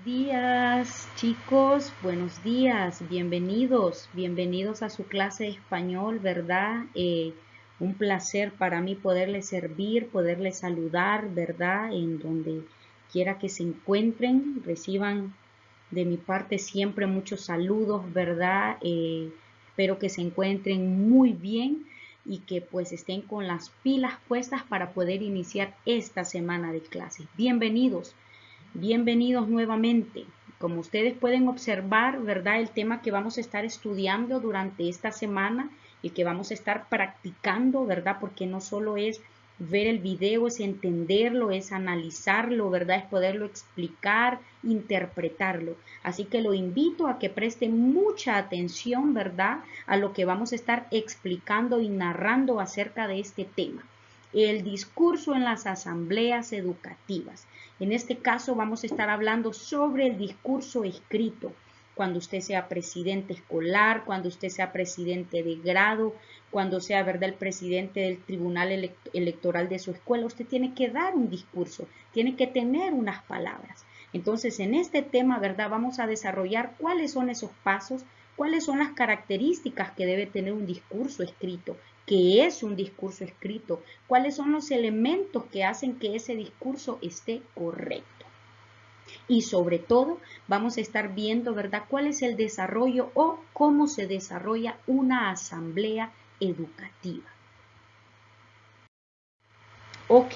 días, chicos, buenos días, bienvenidos a su clase de español, ¿verdad? Un placer para mí poderles servir, poderles saludar, ¿verdad? En donde quiera que se encuentren, reciban de mi parte siempre muchos saludos, ¿verdad? Espero que se encuentren muy bien y que pues estén con las pilas puestas para poder iniciar esta semana de clases. Bienvenidos. Bienvenidos nuevamente. Como ustedes pueden observar, ¿verdad? El tema que vamos a estar estudiando durante esta semana y que vamos a estar practicando, ¿verdad? Porque no solo es ver el video, es entenderlo, es analizarlo, ¿verdad? Es poderlo explicar, interpretarlo. Así que lo invito a que presten mucha atención, ¿verdad? A lo que vamos a estar explicando y narrando acerca de este tema. El discurso en las asambleas educativas. En este caso vamos a estar hablando sobre el discurso escrito. Cuando usted sea presidente escolar, cuando usted sea presidente de grado, cuando sea, ¿verdad?, el presidente del tribunal electoral de su escuela, usted tiene que dar un discurso, tiene que tener unas palabras. Entonces, en este tema, ¿verdad?, vamos a desarrollar cuáles son esos pasos, cuáles son las características que debe tener un discurso escrito, qué es un discurso escrito, cuáles son los elementos que hacen que ese discurso esté correcto. Y sobre todo vamos a estar viendo, ¿verdad?, cuál es el desarrollo o cómo se desarrolla una asamblea educativa. Ok,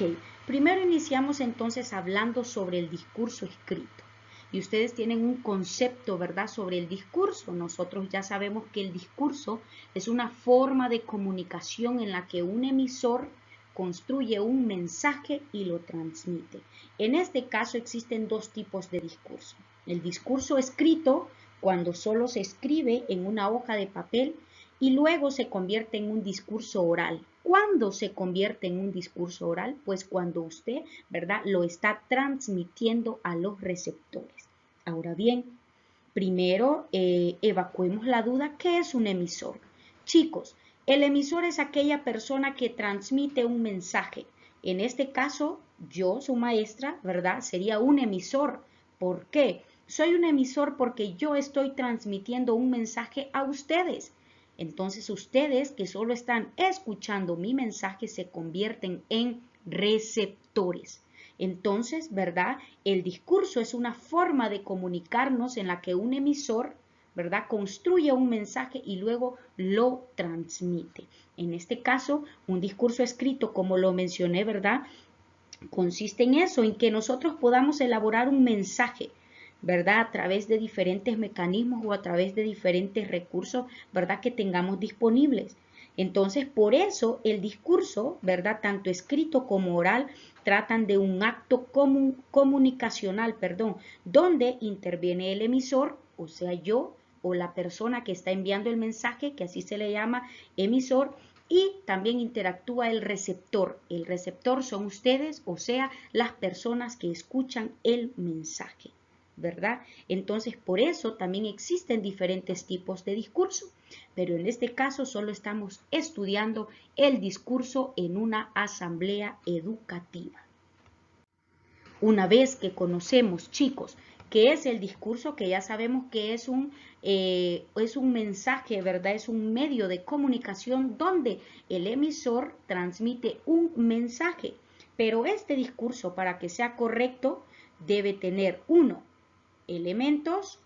primero iniciamos entonces hablando sobre el discurso escrito. Y ustedes tienen un concepto, ¿verdad?, sobre el discurso. Nosotros ya sabemos que el discurso es una forma de comunicación en la que un emisor construye un mensaje y lo transmite. En este caso existen dos tipos de discurso. El discurso escrito, cuando solo se escribe en una hoja de papel, y luego se convierte en un discurso oral. ¿Cuándo se convierte en un discurso oral? Pues cuando usted, ¿verdad?, lo está transmitiendo a los receptores. Ahora bien, primero evacuemos la duda, ¿qué es un emisor? Chicos, el emisor es aquella persona que transmite un mensaje. En este caso, yo, su maestra, ¿verdad?, sería un emisor. ¿Por qué? Soy un emisor porque yo estoy transmitiendo un mensaje a ustedes. Entonces ustedes que solo están escuchando mi mensaje se convierten en receptores. Entonces, ¿verdad?, el discurso es una forma de comunicarnos en la que un emisor, ¿verdad?, construye un mensaje y luego lo transmite. En este caso, un discurso escrito, como lo mencioné, ¿verdad?, consiste en eso, en que nosotros podamos elaborar un mensaje, ¿verdad?, a través de diferentes mecanismos o a través de diferentes recursos, ¿verdad?, que tengamos disponibles. Entonces, por eso el discurso, ¿verdad?, tanto escrito como oral, tratan de un acto comunicacional, donde interviene el emisor, o sea, yo, o la persona que está enviando el mensaje, que así se le llama emisor, y también interactúa el receptor. El receptor son ustedes, o sea, las personas que escuchan el mensaje, ¿verdad? Entonces, por eso también existen diferentes tipos de discurso, pero en este caso solo estamos estudiando el discurso en una asamblea educativa. Una vez que conocemos, chicos, qué es el discurso, que ya sabemos que es un mensaje, ¿verdad? Es un medio de comunicación donde el emisor transmite un mensaje. Pero este discurso, para que sea correcto, debe tener, 1, elementos,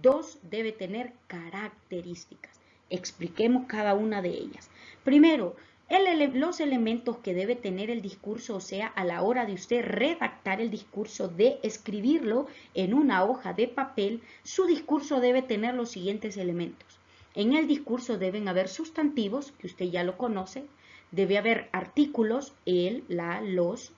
2, debe tener características. Expliquemos cada una de ellas. Primero, los elementos que debe tener el discurso, o sea, a la hora de usted redactar el discurso, de escribirlo en una hoja de papel, su discurso debe tener los siguientes elementos. En el discurso deben haber sustantivos, que usted ya lo conoce, debe haber artículos, el, la, los,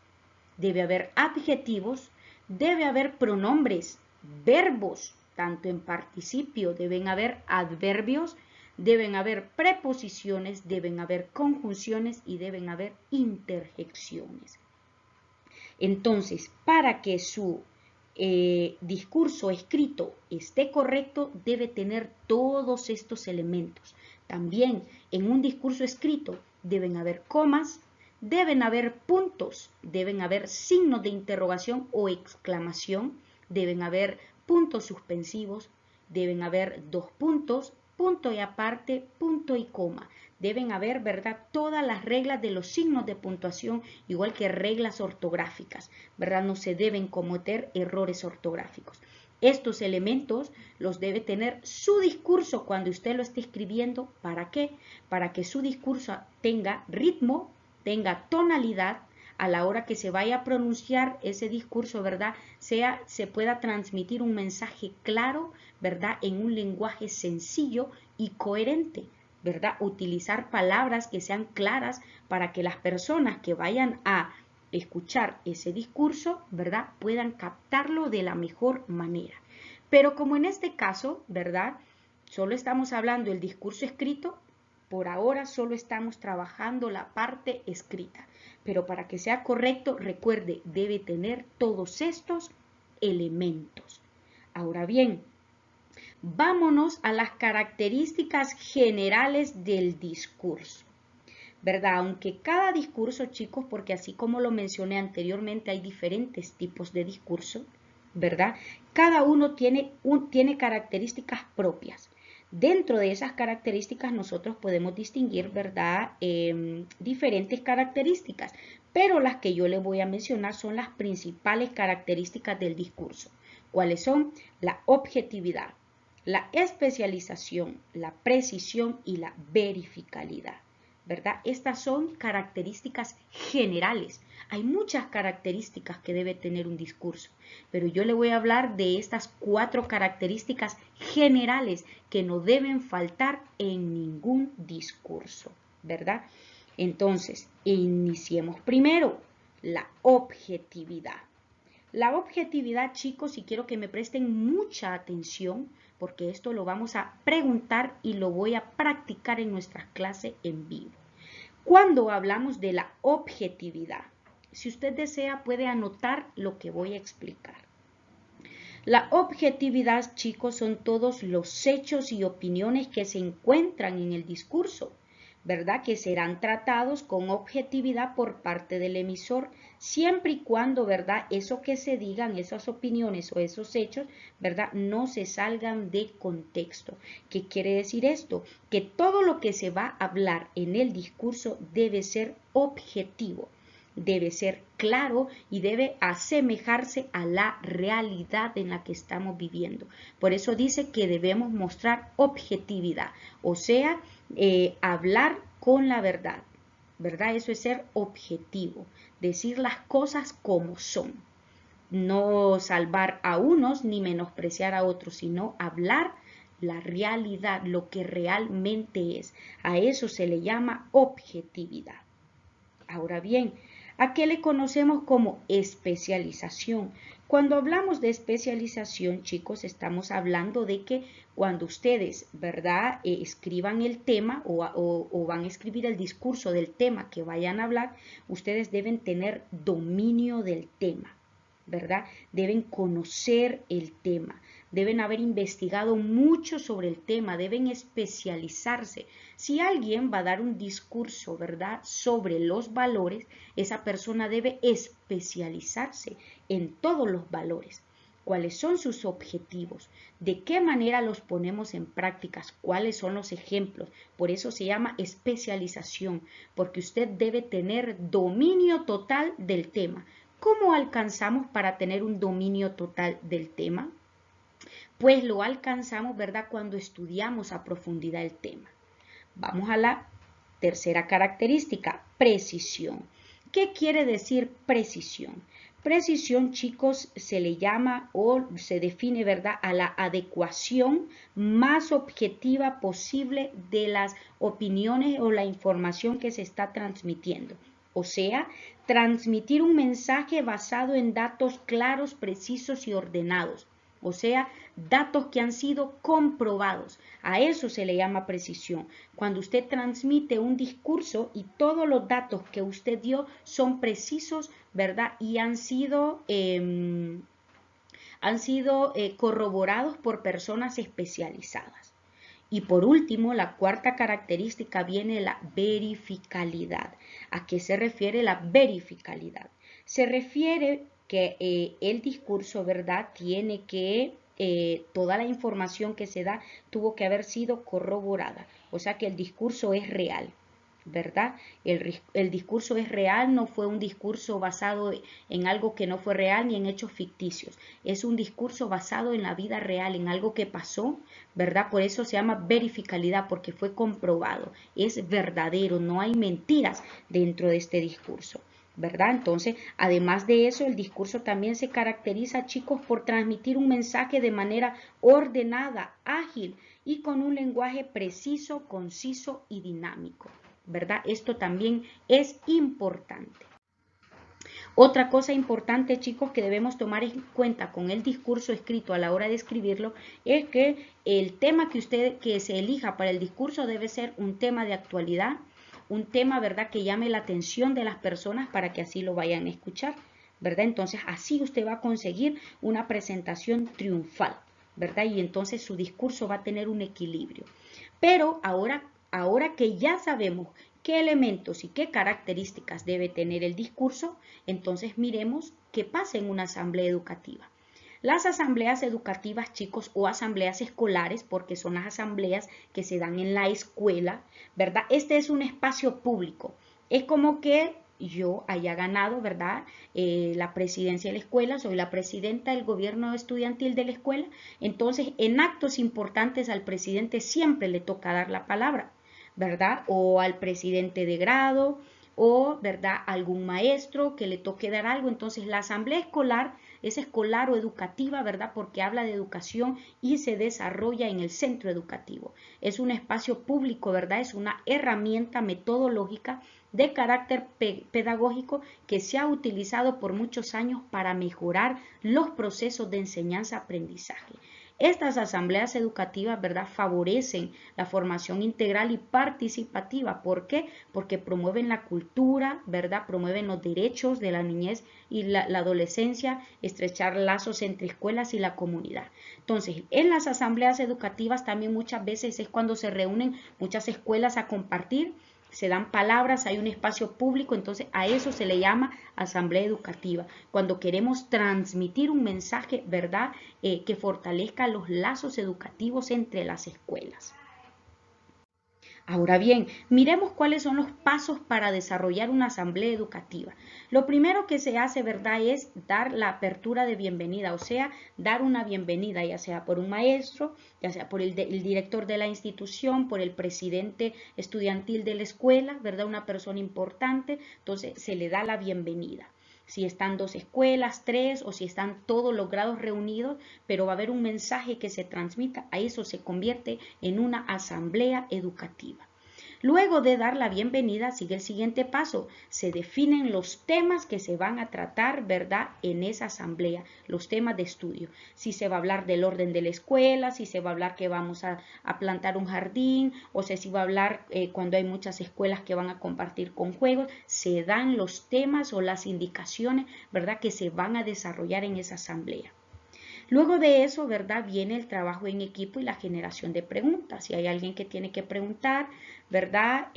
debe haber adjetivos, debe haber pronombres, verbos, tanto en participio, deben haber adverbios, deben haber preposiciones, deben haber conjunciones y deben haber interjecciones. Entonces, para que su discurso escrito esté correcto, debe tener todos estos elementos. También en un discurso escrito deben haber comas, deben haber puntos, deben haber signos de interrogación o exclamación, Deben haber puntos suspensivos, deben haber 2 puntos, punto y aparte, punto y coma. Deben haber, ¿verdad?, todas las reglas de los signos de puntuación, igual que reglas ortográficas, ¿verdad? No se deben cometer errores ortográficos. Estos elementos los debe tener su discurso cuando usted lo esté escribiendo. ¿Para qué? Para que su discurso tenga ritmo, tenga tonalidad, a la hora que se vaya a pronunciar ese discurso, ¿verdad?, se pueda transmitir un mensaje claro, ¿verdad?, en un lenguaje sencillo y coherente, ¿verdad? Utilizar palabras que sean claras para que las personas que vayan a escuchar ese discurso, ¿verdad?, puedan captarlo de la mejor manera. Pero como en este caso, ¿verdad?, solo estamos hablando del discurso escrito, por ahora solo estamos trabajando la parte escrita. Pero para que sea correcto, recuerde, debe tener todos estos elementos. Ahora bien, vámonos a las características generales del discurso, ¿verdad? Aunque cada discurso, chicos, porque así como lo mencioné anteriormente, hay diferentes tipos de discurso, ¿verdad? Cada uno tiene características propias. Dentro de esas características nosotros podemos distinguir, ¿verdad?, diferentes características, pero las que yo les voy a mencionar son las principales características del discurso. ¿Cuáles son? La objetividad, la especialización, la precisión y la verificabilidad, ¿verdad? Estas son características generales. Hay muchas características que debe tener un discurso, pero yo le voy a hablar de estas 4 características generales que no deben faltar en ningún discurso, ¿verdad? Entonces, iniciemos primero la objetividad. La objetividad, chicos, y quiero que me presten mucha atención, porque esto lo vamos a preguntar y lo voy a practicar en nuestras clases en vivo. Cuando hablamos de la objetividad, si usted desea puede anotar lo que voy a explicar. La objetividad, chicos, son todos los hechos y opiniones que se encuentran en el discurso, ¿verdad?, que serán tratados con objetividad por parte del emisor, siempre y cuando, ¿verdad?, eso que se digan, esas opiniones o esos hechos, ¿verdad?, no se salgan de contexto. ¿Qué quiere decir esto? Que todo lo que se va a hablar en el discurso debe ser objetivo, debe ser claro y debe asemejarse a la realidad en la que estamos viviendo. Por eso dice que debemos mostrar objetividad, o sea, hablar con la verdad, ¿verdad? Eso es ser objetivo, decir las cosas como son. No salvar a unos ni menospreciar a otros, sino hablar la realidad, lo que realmente es. A eso se le llama objetividad. Ahora bien, ¿a qué le conocemos como especialización? Cuando hablamos de especialización, chicos, estamos hablando de que cuando ustedes, ¿verdad?, escriban el tema o van a escribir el discurso del tema que vayan a hablar, ustedes deben tener dominio del tema, ¿verdad? Deben conocer el tema, deben haber investigado mucho sobre el tema, deben especializarse. Si alguien va a dar un discurso, ¿verdad?, sobre los valores, esa persona debe especializarse en todos los valores. ¿Cuáles son sus objetivos? ¿De qué manera los ponemos en prácticas? ¿Cuáles son los ejemplos? Por eso se llama especialización, porque usted debe tener dominio total del tema. ¿Cómo alcanzamos para tener un dominio total del tema? Pues lo alcanzamos, ¿verdad?, cuando estudiamos a profundidad el tema. Vamos a la tercera característica, precisión. ¿Qué quiere decir precisión? Precisión, chicos, se le llama o se define, ¿verdad?, a la adecuación más objetiva posible de las opiniones o la información que se está transmitiendo. O sea, transmitir un mensaje basado en datos claros, precisos y ordenados. O sea, datos que han sido comprobados. A eso se le llama precisión. Cuando usted transmite un discurso y todos los datos que usted dio son precisos, ¿verdad?, y han sido corroborados por personas especializadas. Y por último, la cuarta característica viene la verificabilidad. ¿A qué se refiere la verificabilidad? Se refiere que el discurso, ¿verdad? Tiene que, toda la información que se da tuvo que haber sido corroborada. O sea que el discurso es real, ¿verdad? El discurso es real, no fue un discurso basado en algo que no fue real ni en hechos ficticios. Es un discurso basado en la vida real, en algo que pasó, ¿verdad? Por eso se llama verificabilidad, porque fue comprobado. Es verdadero, no hay mentiras dentro de este discurso, ¿verdad? Entonces, además de eso, el discurso también se caracteriza, chicos, por transmitir un mensaje de manera ordenada, ágil y con un lenguaje preciso, conciso y dinámico, ¿verdad? Esto también es importante. Otra cosa importante, chicos, que debemos tomar en cuenta con el discurso escrito a la hora de escribirlo es que el tema que se elija para el discurso debe ser un tema de actualidad, un tema, ¿verdad?, que llame la atención de las personas para que así lo vayan a escuchar, ¿verdad? Entonces, así usted va a conseguir una presentación triunfal, ¿verdad? Y entonces su discurso va a tener un equilibrio. Pero ahora que ya sabemos qué elementos y qué características debe tener el discurso, entonces miremos qué pasa en una asamblea educativa. Las asambleas educativas, chicos, o asambleas escolares, porque son las asambleas que se dan en la escuela, ¿verdad? Este es un espacio público. Es como que yo haya ganado, ¿verdad?, la presidencia de la escuela, soy la presidenta del gobierno estudiantil de la escuela, entonces en actos importantes al presidente siempre le toca dar la palabra, ¿verdad? O al presidente de grado, o, ¿verdad?, algún maestro que le toque dar algo. Entonces la asamblea escolar es escolar o educativa, ¿verdad?, porque habla de educación y se desarrolla en el centro educativo. Es un espacio público, ¿verdad? Es una herramienta metodológica de carácter pedagógico que se ha utilizado por muchos años para mejorar los procesos de enseñanza-aprendizaje. Estas asambleas educativas, ¿verdad?, favorecen la formación integral y participativa. ¿Por qué? Porque promueven la cultura, ¿verdad?, promueven los derechos de la niñez y la adolescencia, estrechar lazos entre escuelas y la comunidad. Entonces, en las asambleas educativas también muchas veces es cuando se reúnen muchas escuelas a compartir, se dan palabras, hay un espacio público, entonces a eso se le llama asamblea educativa. Cuando queremos transmitir un mensaje, ¿verdad?, que fortalezca los lazos educativos entre las escuelas. Ahora bien, miremos cuáles son los pasos para desarrollar una asamblea educativa. Lo primero que se hace, ¿verdad?, es dar la apertura de bienvenida, o sea, dar una bienvenida, ya sea por un maestro, ya sea por el director de la institución, por el presidente estudiantil de la escuela, ¿verdad?, una persona importante, entonces se le da la bienvenida. Si están 2 escuelas, 3 o si están todos los grados reunidos, pero va a haber un mensaje que se transmita, a eso se convierte en una asamblea educativa. Luego de dar la bienvenida, sigue el siguiente paso. Se definen los temas que se van a tratar, ¿verdad?, en esa asamblea, los temas de estudio. Si se va a hablar del orden de la escuela, si se va a hablar que vamos a plantar un jardín, o sea, si va a hablar cuando hay muchas escuelas que van a compartir con juegos, se dan los temas o las indicaciones, ¿verdad?, que se van a desarrollar en esa asamblea. Luego de eso, ¿verdad?, viene el trabajo en equipo y la generación de preguntas. Si hay alguien que tiene que preguntar, ¿verdad?,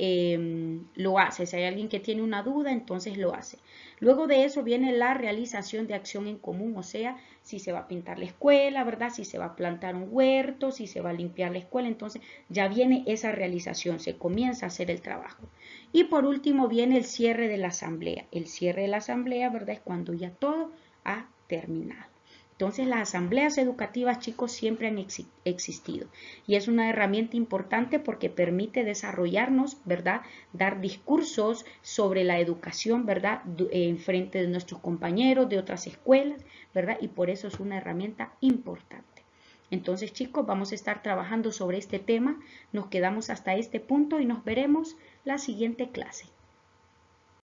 lo hace. Si hay alguien que tiene una duda, entonces lo hace. Luego de eso viene la realización de acción en común, o sea, si se va a pintar la escuela, ¿verdad?, si se va a plantar un huerto, si se va a limpiar la escuela, entonces ya viene esa realización, se comienza a hacer el trabajo. Y por último viene el cierre de la asamblea. El cierre de la asamblea, ¿verdad?, es cuando ya todo ha terminado. Entonces las asambleas educativas, chicos, siempre han existido y es una herramienta importante porque permite desarrollarnos, ¿verdad?, dar discursos sobre la educación, ¿verdad?, en frente de nuestros compañeros de otras escuelas, ¿verdad?, y por eso es una herramienta importante. Entonces, chicos, vamos a estar trabajando sobre este tema. Nos quedamos hasta este punto y nos veremos la siguiente clase.